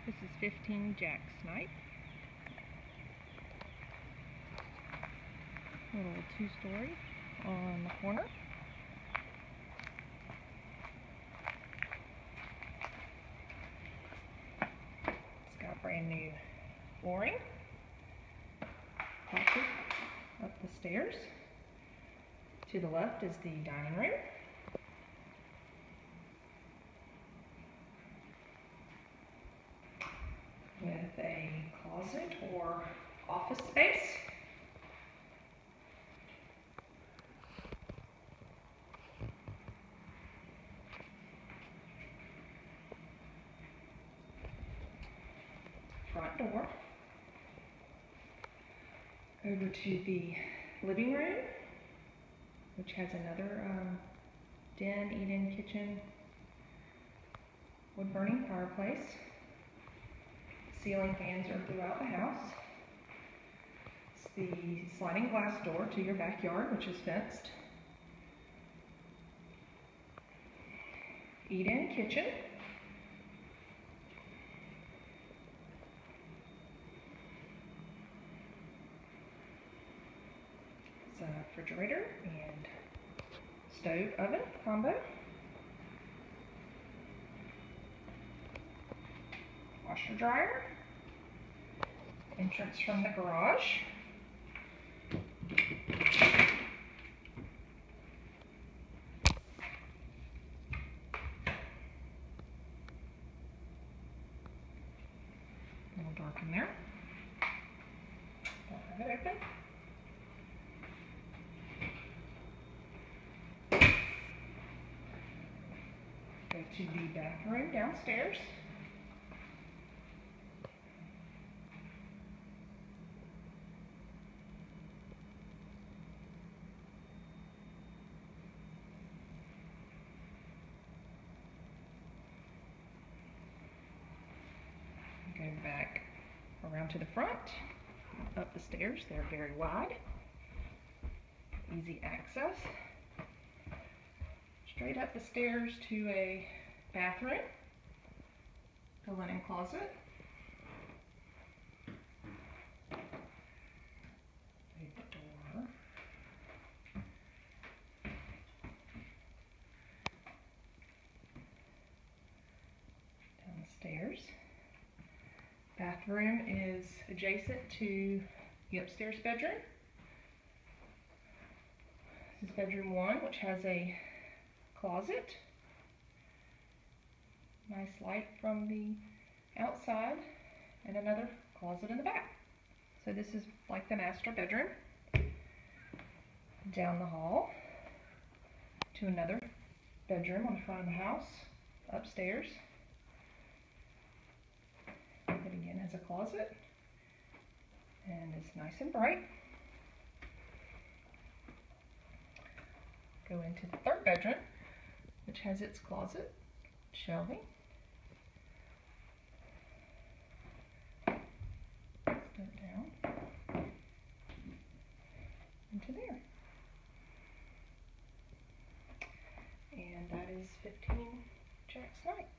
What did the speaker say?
This is 15 Jack Snipe. Little two-story on the corner. It's got brand new flooring. Carpet up the stairs. To the left is the dining room. With a closet or office space. Front door. Over to the living room, which has another den, eat-in kitchen, wood-burning fireplace. Ceiling fans are throughout the house. It's the sliding glass door to your backyard, which is fenced. Eat-in kitchen. It's a refrigerator and stove oven combo. Washer dryer. Entrance from the garage. A little dark in there. Don't have it open. Go to the bathroom downstairs. Go back around to the front, up the stairs. They're very wide, easy access. Straight up the stairs to a bathroom, the linen closet, a door, down the stairs. Bathroom is adjacent to the upstairs bedroom. This is bedroom 1, which has a closet. Nice light from the outside, and another closet in the back. So this is like the master bedroom. Down the hall to another bedroom on the front of the house, upstairs. It again has a closet, and it's nice and bright. Go into the third bedroom, which has its closet, shelving. Step down into there. And that is 15 Jack Snipe.